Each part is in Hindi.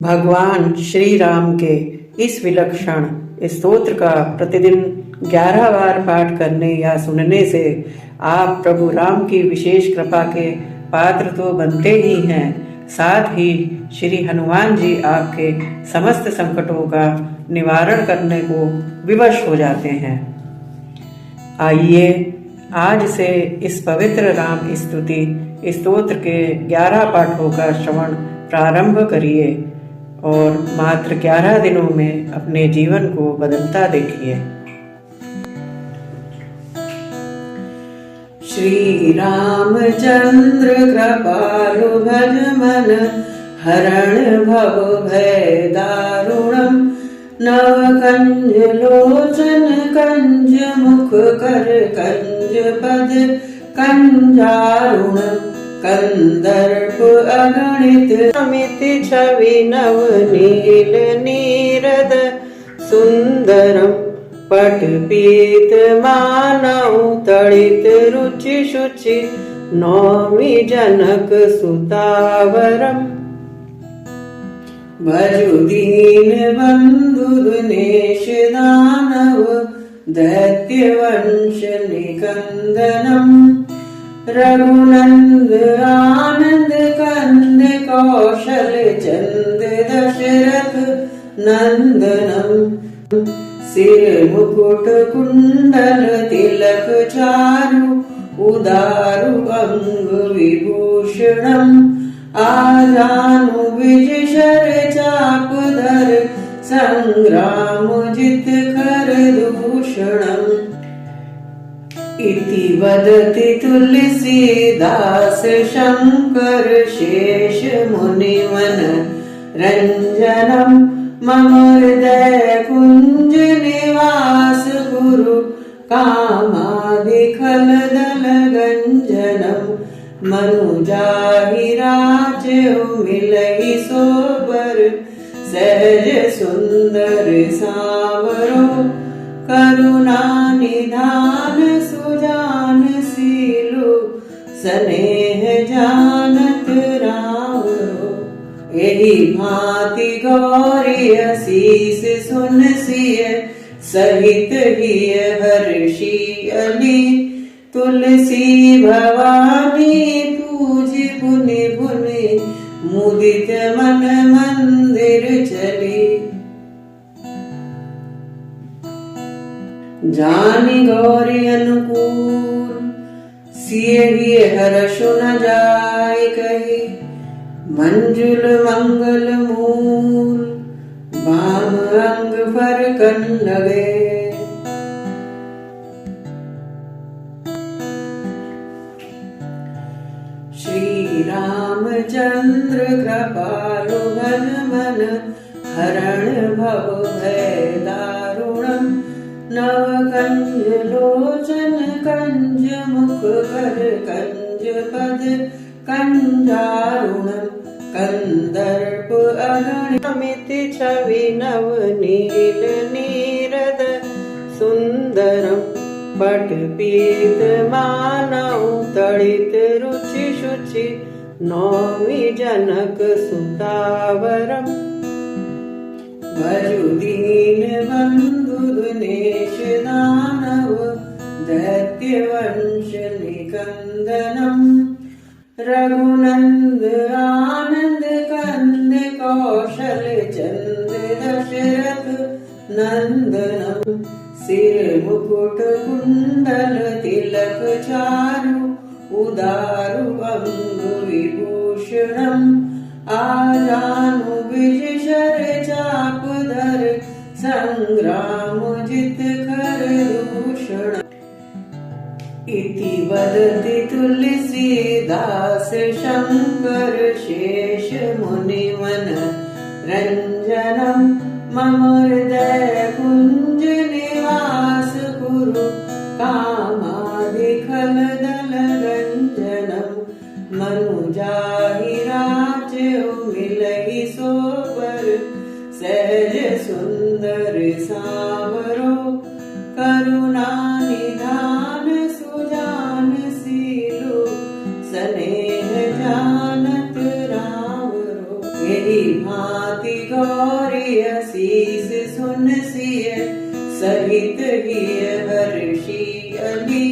भगवान श्री राम के इस विलक्षण स्तोत्र का प्रतिदिन 11 बार पाठ करने या सुनने से आप प्रभु राम की विशेष कृपा के पात्र तो बनते ही हैं, साथ ही श्री हनुमान जी आपके समस्त संकटों का निवारण करने को विवश हो जाते हैं। आइए आज से इस पवित्र राम स्तुति स्तोत्र के 11 पाठों का श्रवण प्रारंभ करिए और मात्र 11 दिनों में अपने जीवन को बदलता देखिए। श्री रामचंद्र कृपालु भज मन, हरण भव भय दारुणम, नव कंज लोचन कंज मुख कर कंज पद कंजारुणम, कंदर्प अगणित अमित छवि नव नील नीरद सुंदरम, पट पीत मानव तड़ित रुचि शुचि, नौमि जनक सुतावरम, भजु दीन बंधु दिनेश दानव, दैत्य वंश निकंदनम, रघुनंद आनंद कंद कौशल चंद दशरथ नंदनम, सिर मुकुट कुंडल तिलक चारु, उदारु अंग विभूषणम, आजानु विज शर चाप धर, संग्राम जित कर दूषणम, इति वदति तुलसीदास शंकर शेष मुनिवन रंजनम, मम हृदय कुंज निवास गुरु, कामादिखल दल गंजनम, मनुजाहि राजउ मिलहि सोबर, सहज सुंदर सावरो, करुणा निधान सुजान सीलु, स्नेह जानत रावरो, एहि भांति गौरी शीस सुन सिय, सहित हिय हर्षि अली, तुलसी भवानी पूज पुनि पुनि, मुदित मन मंदिर चली, जानि गौरी अनुकूल, सिय हिय हर्षु न जाय कही, मंजुल मंगल मूल, बाम अंग फरकन लगे, श्री रामचंद्र कृपालु भज मन, हरण भव भय दारुणम, नव कंज लोचन कंज मुख कर कंज पद कंजारुणम, कंदर्प अगणित छवि नव नील नीरद सुंदरम, पट पीत मानव तड़ित रुचि शुचि, नौमि जनक सुतावरम, भजु दीन बंधु दिनेश दानव, दैत्य वंश निकंदनम, रघुनंद आनंद कंद कौशल चंद दशरथ नंदनम, सिर मुकुट कुंडल तिलक चारु, उदारु अंग विभूषणम, आजानु विज शर चाप धर, संग्राम जित कर दूषणम, इति वदति तुलसीदास शंकर शेष मुनिवन रंजनम, मम हृदय कुंज निवास गुरु, कामादिखल दल गंजनम, मनुजाहि राजउ मिलहि सोबर, सहज सुंदर सावरो, करुणा निधान सुजान सीलु, स्नेह जानत रावरो, यही भांति गौरी असीस सुन सिय सहित हिय हर्षि अली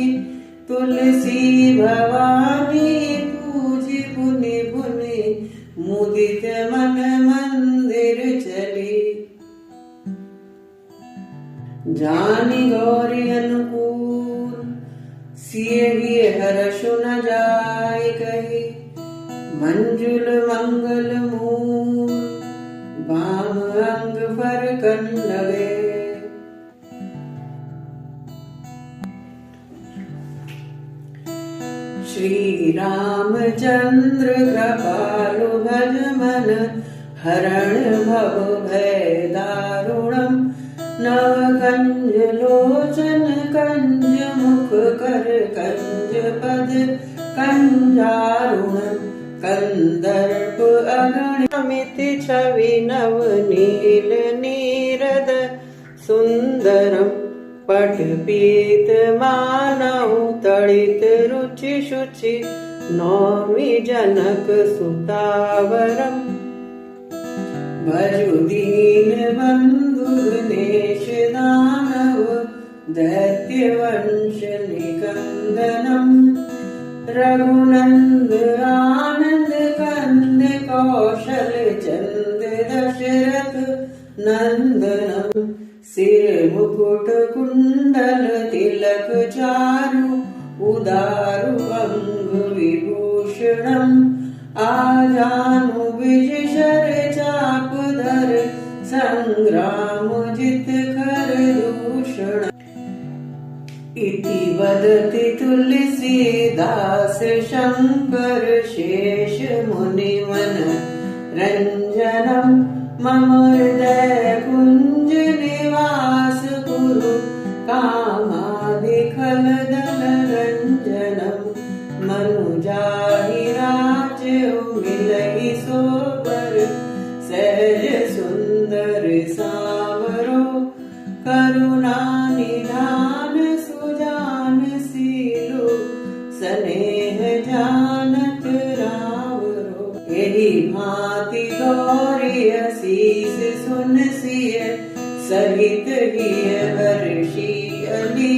तुलसी भवानी पूजी पुनि पुनि मुदित मन मंदिर चली। जानी गौरी अनुकूल सिय ही हर्ष न जाय कही मंजुल मंगल मूल बाम अंग फरकन लगे। श्री रामचंद्र कृपालु भज मन हरण भव भय दारुणम नवकंज लोचन कंज मुख कर कंज पद कंजारुणम कंदर्प अगणित छवि नव नील नीरद सुंदरम पट पीत मानव तड़ित रुचि शुचि नौमि जनक सुतावरम भजु दीन बंधु नेश दानव दैत्य वंश निकंदनम रघुनंद आनंद कंद कौशल चंद दशरथ नंदनम सिर मुकुट कुंडल तिलक चारु उदारु अंग विभूषणम आजानु विज शर चाप धर संग्राम जित खर दूषण। इति वदति तुलसीदास शंकर शेष मुनि मन रंजनम मम हृदय कुंज निवास कुरु कामादि खल दल रंजनम मनुजाहि राज्य मिलहि सोबर सहज सुंदर सावरो करुणा निधान सुजान सीलो स्नेह जानत रावरो। यही भांति गौरी असीस सुन सिय सहित हिय हर्षि अली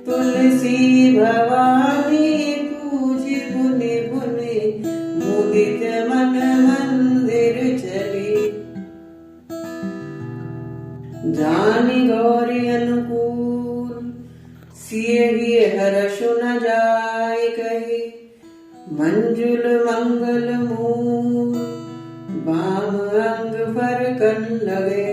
तुलसी भवानी पूजी पुनि पुनि मुदित मन मंदिर चली। जानी गौरी अनुकूल सिय ही हर्ष न जाय कही मंजुल मंगल मूल बाम अंग फरकन लगे।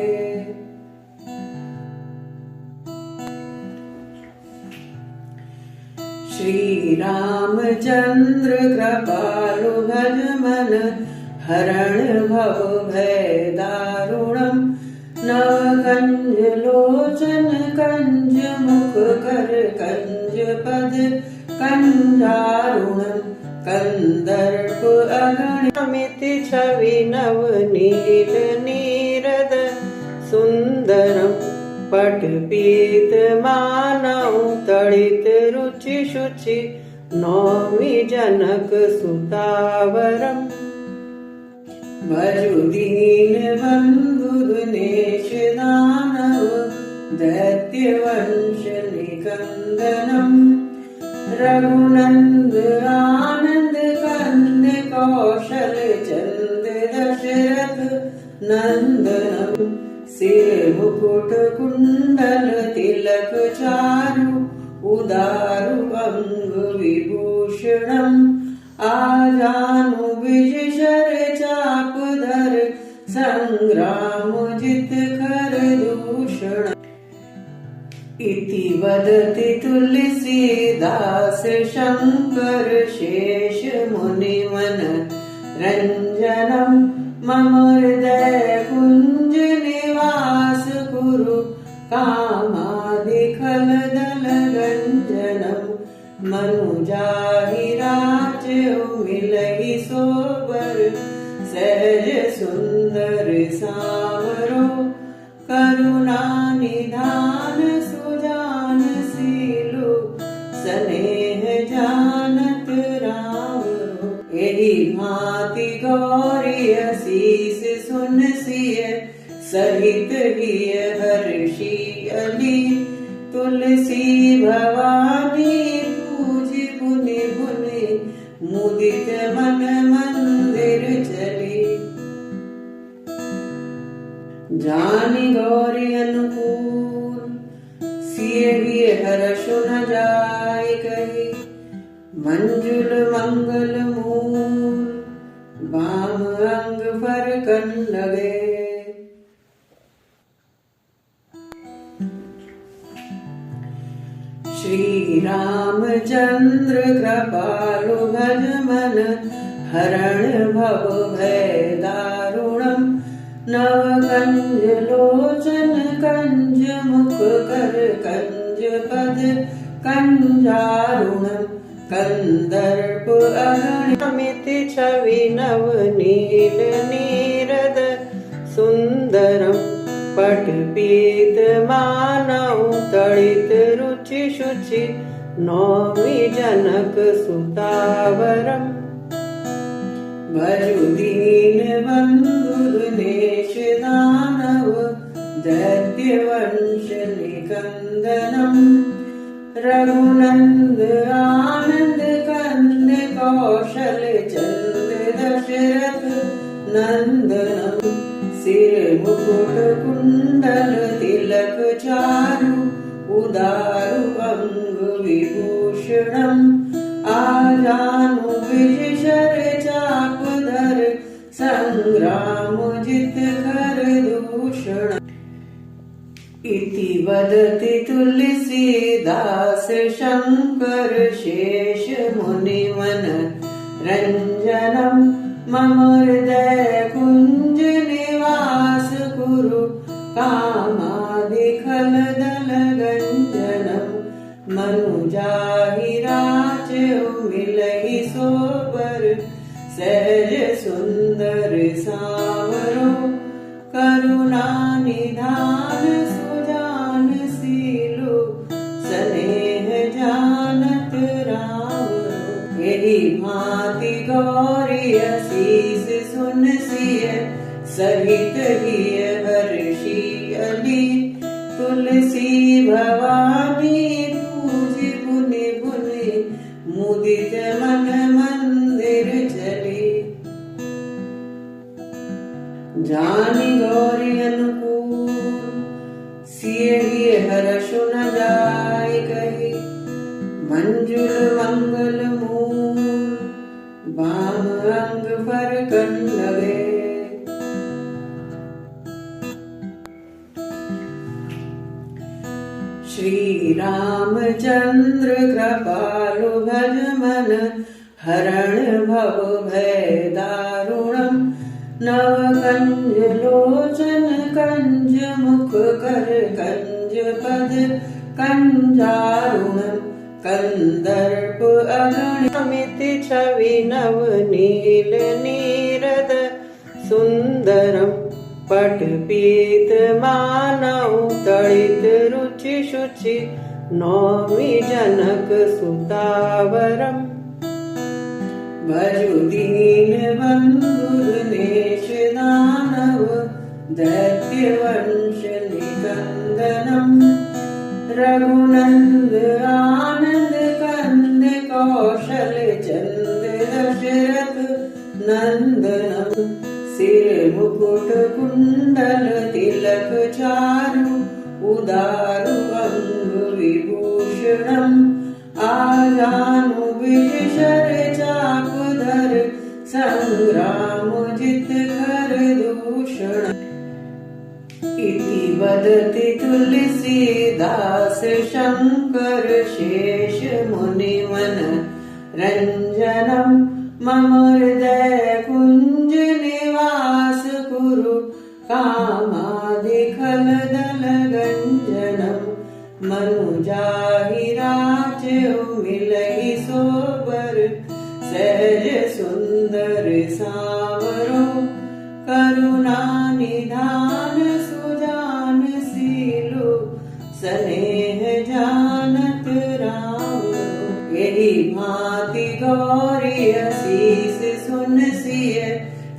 श्री रामचंद्र कृपालु भज मन हरण भव भय दारुणम नवकंज लोचन कंज मुख कर कंज पद कंजारुणम कंदर्प अगणित छवि नव नील नीरद सुंदरम पट पीत मानव तड़ित रुचि शुचि नौमि जनक सुतावरम भजु दीन बंधु नेश दानव दैत्य वंश निकंदनम रघुनंद आनंद कंद कौशल चंद दशरथ नंदनम सिर मुकुट कुंडल तिलक चारु उदारु अंग विभूषणम आजानु विज शर चाप धर संग्राम जित खर दूषण। इति वदति तुलसीदास शंकर शेष मुनि मन रंजनम मम हृदय कुंज निवास कुरु कामादि खल दल रंजनम मनुजाहि राज्य मिलहि सोबर सहज सुंदर सावरो करुणा निधान सुजान सीलो स्नेह जानत रावरो। यही भांति गौरी असीस सुन सिय सहित हिय हर्षि अली। तुलसी भवानी पूजी पुनि पुनि, मुदित मन मंदिर चली। जानी गौरी अनुकूल, सिय हिय हर्ष न जाय कही। मंजुल मंगल मूल, बाम अंग फरकन लगे। श्री रामचंद्र कृपालु भज मन, हरण भव भय दारुणम। नव कंज लोचन कंज मुख कर, कंज पद कंजारुणम। कंदर्प अगणित छवि नव नील नीरद सुंदरम। पट पीत मानव तड़ित रुचि शुचि, नौमि जनक सुतावरम। भजु दीन बंधु दिनेश दानव, दैत्य वंश निकंदनम। रघुनंद आनंद कंद कौशल चंद दशरथ नंदनम। सिर मुकुट कुंडल तिलक चारु, उदारु अंग विभूषणम। आजानु विशर चाप धर, संग्राम जित खर दूषण। इति वदति तुलसीदास शंकर शेष मुनि मन रंजनम। मम हृदय कुंज निवास कुरु, कामादिखल दल गंजनम। मनुजाहि राचउ मिलहि सोबर, सहज सुंदर सावरो। करुणा निधान सुजान सीलु, स्नेह जानत रावरो। यही भांति गौरी असीस सुन सिय, सहित हिय हर्षि अली। तुलसी भवानी पूजी पुनि पुनि, मुदित मन मंदिर चली। जानी गौरी अनुकूल, सिय हिय हर्ष न जाय कही। मंजुल मंगल मूल, बाम अंग फरकन लगे। श्री रामचंद्र कृपालु भज मन, हरण भव भय दारुणम। नव कंज लोचन कंज मुख कर, कंज पद कंजारुणम। कंदर्प अगणित छवि नव नील नीरद सुंदरम। पट पीत मानव तड़ित रुचि शुचि, नौमि जनक सुतावरम। भजु दीन बंधु दिनेश दानव, दैत्य वंश निकंदनम। रघुनंद आनंद कंद कौशल चंद दशरथ नंदनम। सिर मुकुट कुंडल तिलक चारु, उदारु अंग विभूषणम। आजानु विशर चाप धर, संग्राम जित खर दूषण। इति वदति तुलसीदास शंकर शेष मुनि मन रंजनम। मम हृदय कुंज निवास कुरु, कामादिखल दल गंजनम। मनुजाहि राचउ मिलहि सोबर, सहज सुंदर सावरो। करुणा निधान सुजान सीलु, स्नेह जानत रावरो। यही भांति गौरी असीस सुन सिय,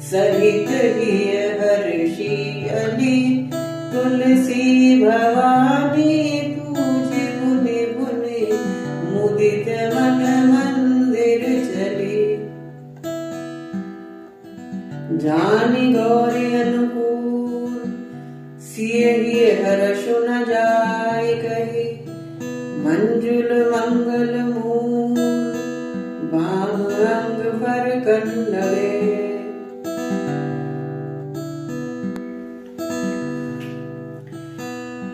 सहित हिय हर्षि अली। तुलसी भवानी पूजी पुनि पुनि, मुदित मन मंदिर चली। जानी गौरी अनुकूल, सिए ही हर्ष न जाय कही। मंजुल मंगल मूल, बाम अंग पर कंडवे।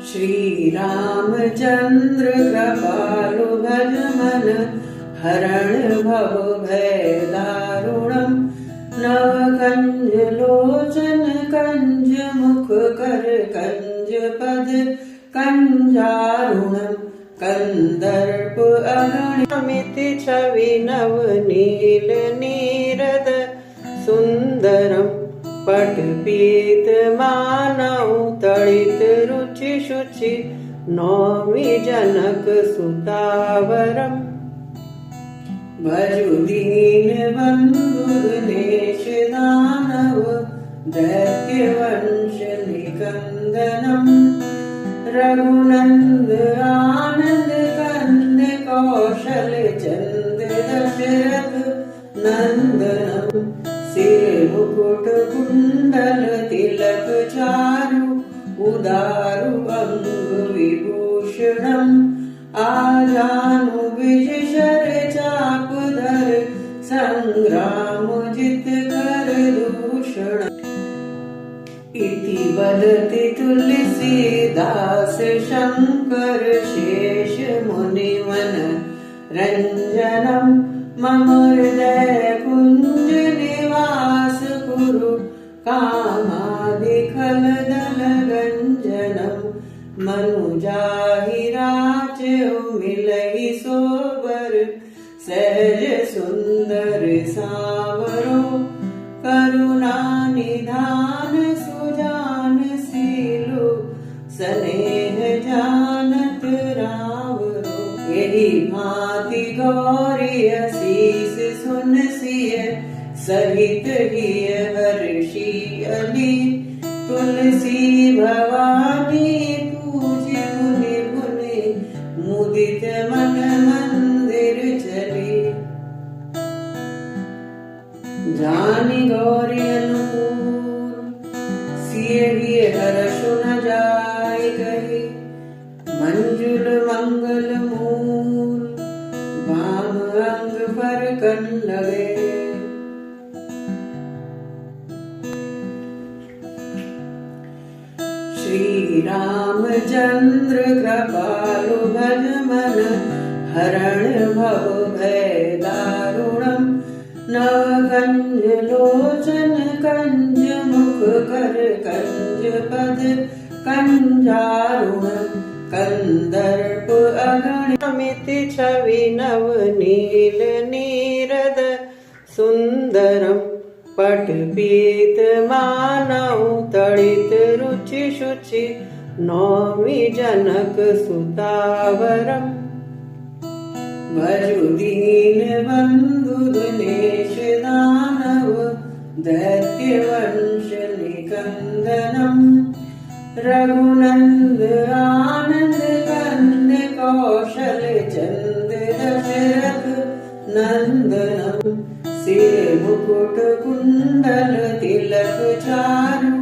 श्री रामचंद्र कृपालु भज मन, हरण भव भय दारुणम। नव कंज लोचन कंज मुख कर कंज पद कंजारुणम। कंदर्प अगणित छवि नव नील नीरद सुंदरम। पट पीत मानव तड़ित रुचि शुचि, नौमि जनक सुतावरम। भजु दीन बंधु दिनेश दानव, दैत्य वंश निकंदनम। रघुनंद आनंद कंद कौशल चंद दशरथ नंदनम। सिर मुकुट कुंडल तिलक चारु, उदारु अंग विभूषणम। आजानु विजय चाप धर, संग्राम जित कर दूषण। इति वदति तुलसीदास शंकर शेष मुनि मन रंजनम। मम हृदय कुंज निवास कुरु, कामादिखल दल गंजनम। मनुजाहि राचेउ मिलहि सोबर, सहज सुंदर सावरो। करुणा निधान सुजान सीलु, स्नेह जानत रावरो। यही भांति गौरी असीस सुन सिय, सहित हिय हर्षि अली। तुलसी भवानी पूजी पुनि पुनि, मुदित मन मंदिर चली। जानी गौरी अनुकूल, सिए ही हर्ष न जाय कही। मंजुल मंगल मूल, बाम अंग पर कंडवे। श्री रामचंद्र कृपालु भज मन, हरण भव भय दारुणम। नव कंज लोचन कंज मुख कर कंज पद कंजारुणम। कंदर्प अगणित छवि नव नील नीरद सुंदरम। पट पीत मानव तड़ित रुचि शुचि, नौमि जनक सुतावरम। भजु दीन बंधु दिनेश दानव, दैत्य वंश निकंदनम। रघुनंद आनंद कंद कौशल चंद दशरथ नंदनम। सिर मुकुट कुंडल तिलक चारु,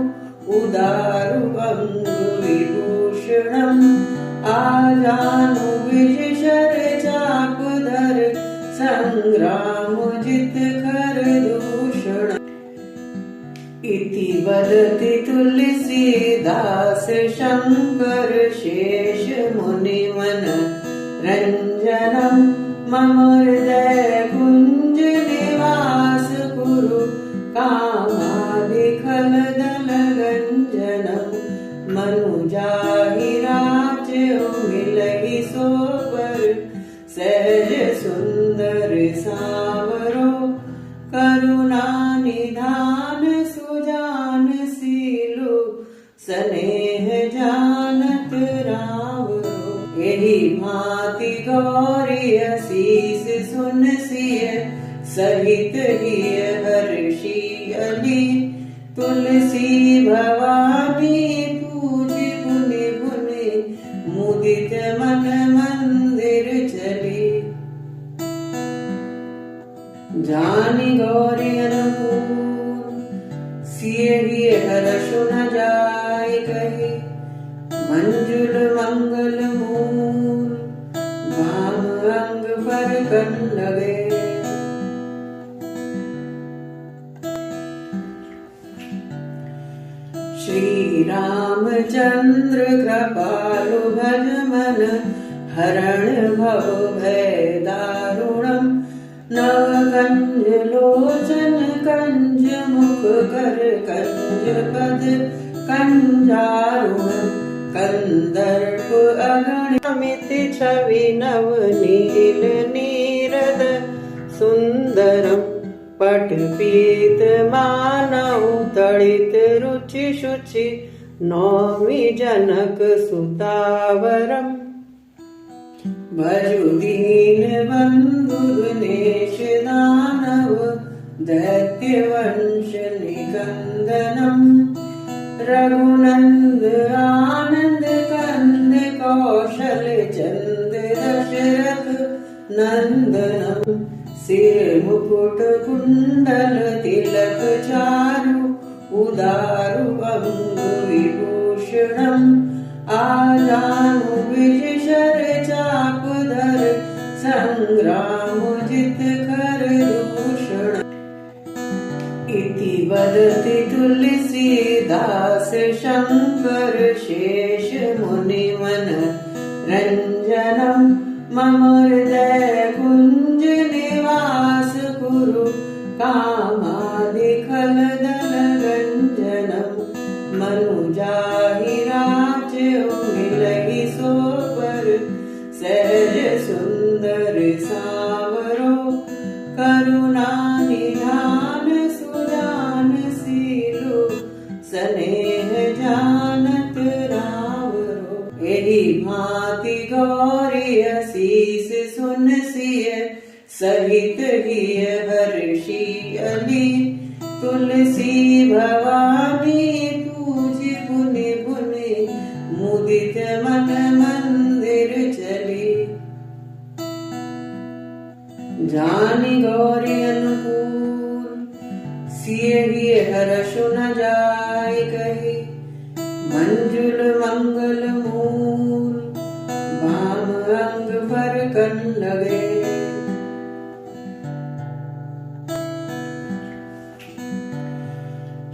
उदारु अंग विभूषणम। आजानु विजय चाप धर, संग्राम जित कर दूषण। इति वदति तुलसीदास शंकर शेष मुनि मन रंजनम। मम हृदय कुंज निवास कुरु, कामादिखल दल गंजनम। मनुजाहि राचेउ मिलहि सोबर, सहज सुंदर सावरो। करुणा निधान सुजान सीलु, स्नेह जानत रावरो। यही भांति गौरी असीस सुन सिय, सहित हिय हर्षि अली। तुलसी भवानी पूजी रामचंद्र कृपालु भज मन हरण भव भय दारुणम् नव कंज लोचन कंज मुख कर कंज पद कंजारुणम् कंदर्प अगणित छवि नव नील नीरद सुंदरम पट पीत मानव तड़ित रुचि शुचि नौमि जनक सुतावरम भजु दीन बंधु दिनेश दानव दैत्य वंश निकंदनम रघुनंद आनंद कंद कौशल चंद दशरथ नंदनम सिर मुकुट कुंडल तिलक चारु उदारु अंग विभूषणम आजानु विजय चाप धर संग्राम जित कर दूषण इति वदति तुलसीदास शंकर शेष मुनि मन रंजनम मम हृदय कुंज निवास कुरु कामादिखल दल रंजनम मनुजाहि राज्य मिलहि सो पर सहज सुंदर सावरो करुणा निधान सुजान सीलु स्नेह जानत रावरो एहि भांति गौरी शीस सुन सिय सहित हिय हर्षि अली तुलसी भवानी पूज पुनि पुनि मुदित मन मंदिर चली जानि गौरी अनुकूल सिय हिय हर्ष न जाय कही मंजुल मंगल मूल वाम अंग पर कन लगे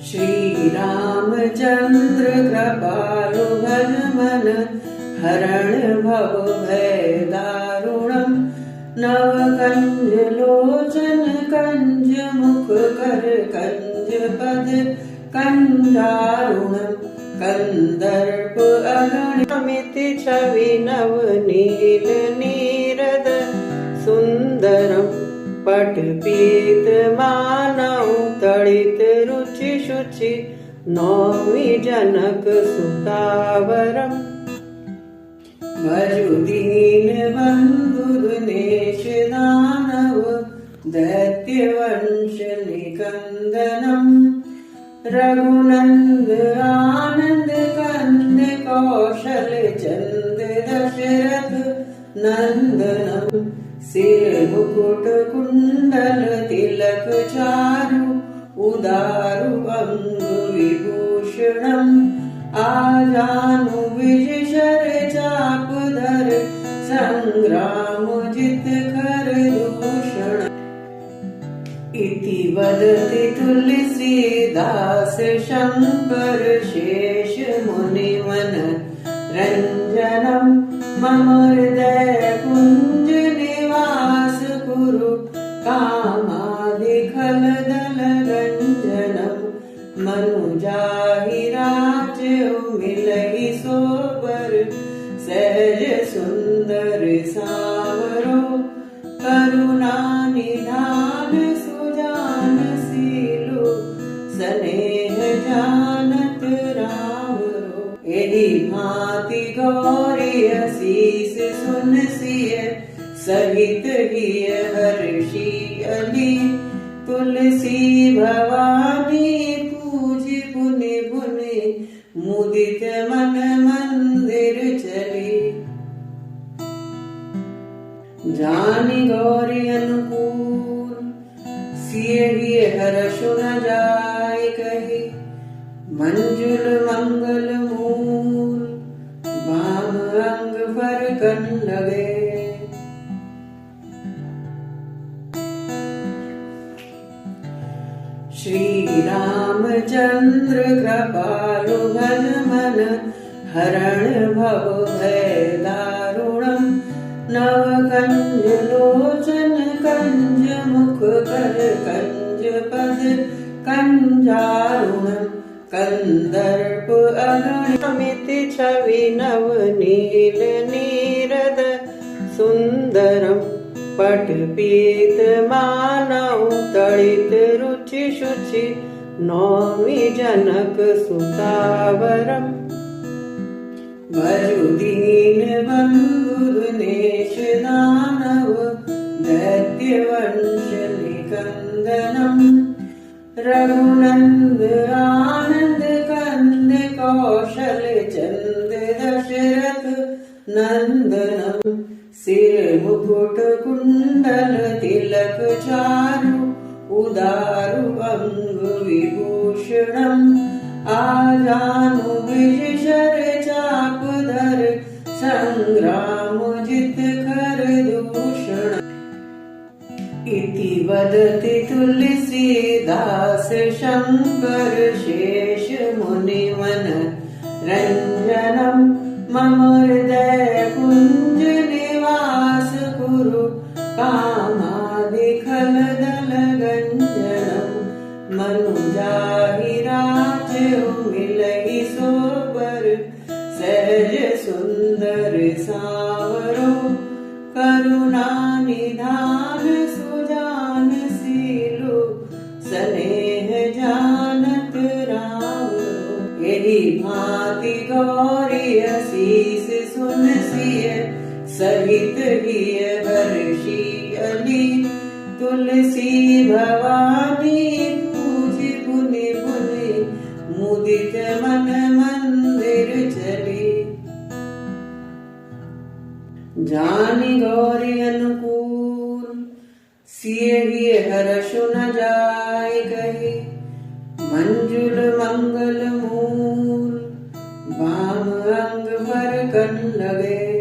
श्री रामचंद्र कृपालु भज मन हरण भव भय दारुणम् नव कंज लोचन कंज मुख कर कंज पद कंजारुणम् कंदर्प अगणित छवि नव नील नीरद सुंदरम पट पीत मानव तड़ित रुचि शुचि नौमि जनक सुतावरम भजु दीन बंधु दिनेश दानव दैत्य वंश निकंदनम रघुनंद आनंद कंद कौशल चंद दशरथ नंदनम सिर मुकुट कुंडल तिलक चारु उदारु अंग विभूषणम आजानु विजय चाप धर संग्राम जित कर दूषण इति वदति तुलसीदास शंकर शेष मुनि मन रंजनम मम हृदय कुंज निवास कुरु कामादिखल दल रंजनम मनुजाहि राज्य मिलहि सो पर सहज सुंदर सावरो करुणा निधान सुजान सीलु स्नेह जानत रावरो एहि भांति गौरी शीस सुन सिय सहित हिय हर्षि अली तुलसी भवानी पूज पुनि पुनि मुदित मन मंदिर चली जानि गौरी अनुकूल सिय हिय हर्ष न जाय कही मंजुल मंगल मूल वाम अंग पर कन लगे श्री रामचंद्र कृपालु करु घन मन हरण भव भय दारुणम नव कंज लोचन कंज मुख कर कंज पद कंजारुणम कंदर्प अगणित छवि नव नील नीरद सुंदरम पट पीत मानव तड़ित रुचि शुचि नौमि जनक सुतावरम वरुदीन बंधु दिनेश दानव दैत्य वंश निकंदनम रघुनंद आनंद कंद कौशल चंद दशरथ नंदनम सिर मुकुट कुंडल तिलक चारु उदारु अंग विभूषणम आजानु विशर चाप धर संग्राम जित खर दूषण इति वदति तुलसीदास शंकर शेष मुनि मन रंजनम मम हृदय कुंज निवास कुरु कामादि खल दल गंजनम मनुजाहि राजउ मिलहि सोबर सहज सुंदर सावरो करुणा निधान सुजान सीलु स्नेह जानत रावरो यही भांति गौरी असीस सुन सिय सहित गिय हर्षि अली तुलसी भवानी पूज पुनि पुनि मुदित मन मंदिर चली जानि गौरी अनुकूल सिय गिय हर्षु न जाय कही मंजुल मंगल मूल वाम अंग पर कन लगे